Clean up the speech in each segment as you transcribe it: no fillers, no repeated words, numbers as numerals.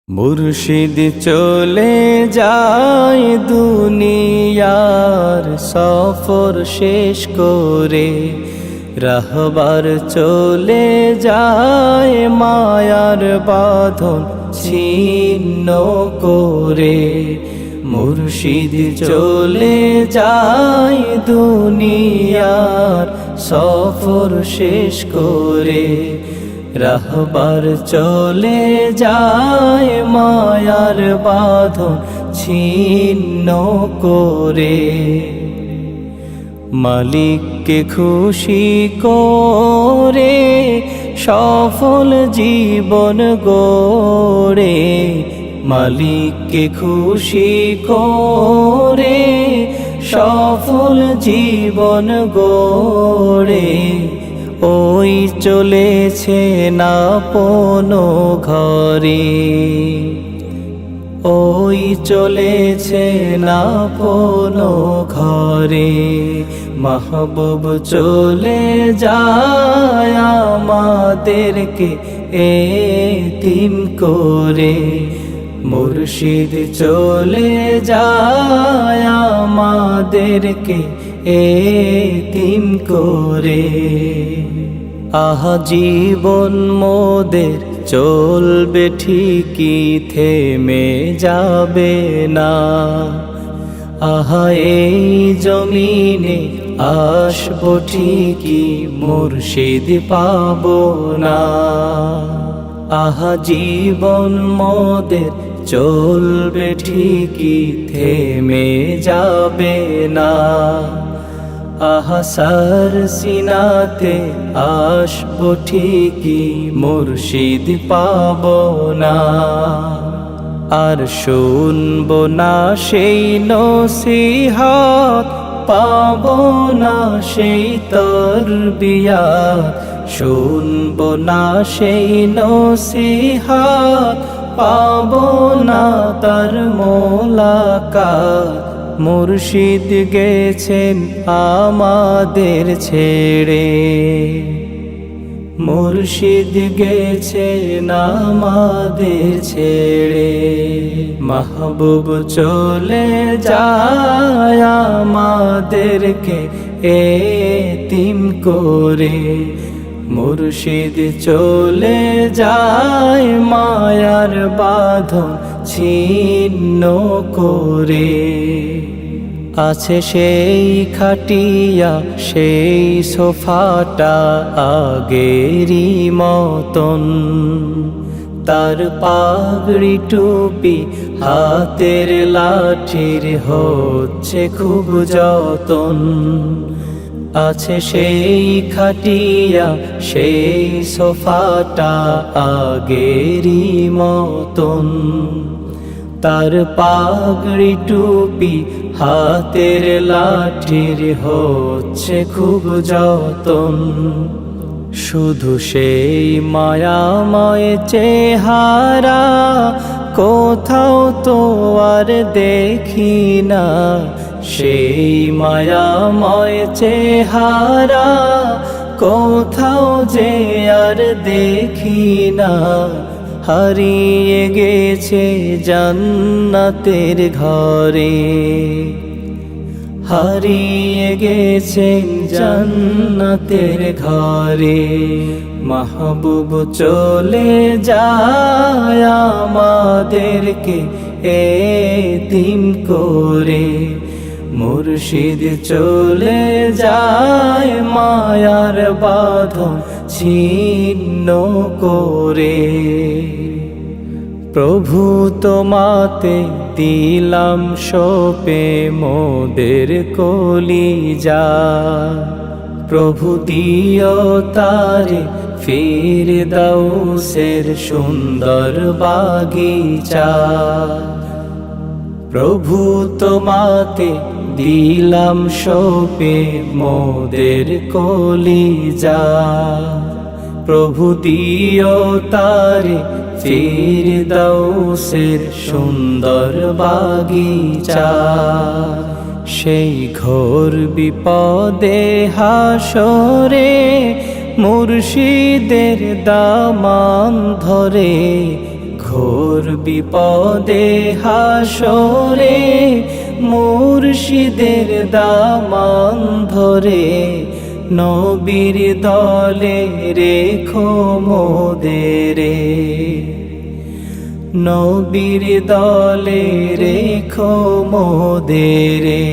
মুর্শিদ চলে যায় দুনিয়ার সফর শেষ করে, রাহবার চলে যায় মায়ার বাঁধন ছিন্ন করে। মুর্শিদ চলে যায় দুনিয়ার সফর শেষ করে, রাহবার চলে যায় মায়ার বাঁধন ছিন্ন করে। মালিককে খুশি করে সফল জীবন গড়ে, মালিককে খুশি করে সফল জীবন গড়ে। ওই চলেছে আপন ঘরে, ওই চলেছে আপন ঘরে। মাহবুব চলে যায় আমাদেরকে এতিম করে, মুর্শিদ চলে যায় আমাদেরকে এতিম করে। আহা জীবন মোদের চলবে ঠিকই, থেমে যাবে না। আহা এই জমিনে আসবো ঠিকই, মুর্শিদ পাবো না। আহা জীবন মোদের চলবে ঠিকই, থেমে যাবে না। আহা সার সিনাতে আসবো ঠিকই, মুর্শিদ পাবো না। আর শুনবো না সেই নসিহত, পাবো না সেই তরবিয়ত। শুনবো না সেই নসিহত, পাবো না তার মোলাকাত। মুর্শিদ গেছেন আমাদের ছেড়ে, মুর্শিদ গেছেন আমাদের ছেড়ে। মাহবুব চলে যায় আমাদেরকে এতিম করে, মুর্শিদ চলে যায় মায়ার বাঁধন ছিন্ন করে। আছে সেই খাটিয়া সেই সোফাটা আগেরই মতন, তার পাগড়ি টুপি হাতের লাঠির হচ্ছে খুব যতন। আছে সেই খাটিয়া সেই সোফাটা আগেরই মতন, তার পাগড়ি টুপি হাতের লাঠির হচ্ছে খুব যতন। শুধু সেই মায়াময় চেহারা কোথাও তো আর দেখি না, সেই মায়াময় চেহারা কোথাও যে আর দেখি না। হারিয়ে গেছে জান্নাতের ঘরে, হারিয়ে গেছেন জান্নাতের ঘরে। মাহবুব চলে যায় আমাদেরকে এতিম করে, মুর্শিদ চলে যায় মায়ার বাঁধন ছিন্ন করে। প্রভু তোমাতে দিলাম সপে মোদের কলিজা, প্রভু দিও তারে ফিরদাউসের সুন্দর বাগিচা। প্রভু তোমাতে দিলাম সপে মোদের কলিজা, প্রভু দিও তারে ফিরদাউসের সুন্দর বাগিচা। সেই ঘোর বিপদে হাসরে মুর্শিদের দামান ধরে ঘোর বিপদে হাসরে মুর্শিদের দামান ধরে নবীর দলে রেখো মোদেরে, নবীর দলে রেখো মোদেরে।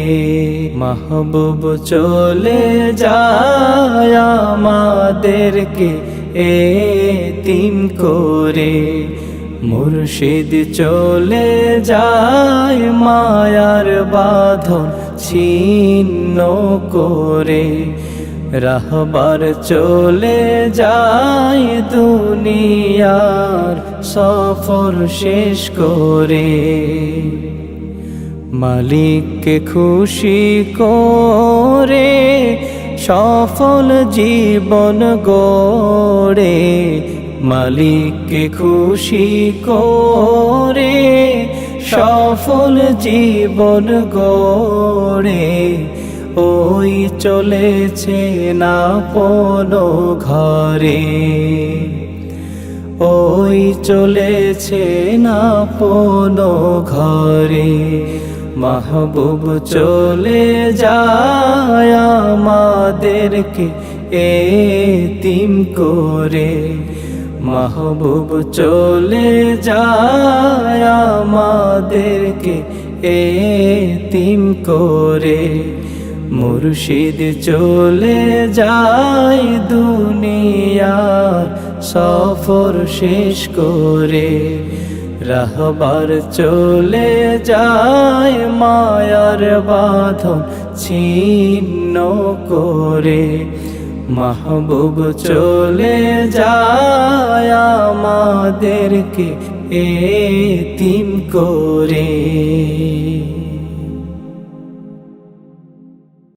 মাহবুব চলে যায় আমাদেরকে এতিম করে, মুর্শিদ চলে যায় মায়ার বাঁধন ছিন্ন করে। রাহবার চলে যায় দুনিয়ার সফর শেষ করে, মালিককে খুশি করে সফল জীবন গড়ে। মালিককে খুশি করে সফল জীবন গড়ে। ওই চলেছে না আপনো ঘরে, ওই চলেছে না আপনো ঘরে। মাহবুব চলে যায় আমাদেরকে এতিম করে, মাহবুব চলে যায় আমাদেরকে এতিম করে। মুর্শিদ চলে যায় দুনিয়ার সফর শেষ করে। রাহবার চলে যায় মায়ার বাঁধন ছিন্ন করে। মাহবুব চলে যায় আমাদেরকে এতিম করে।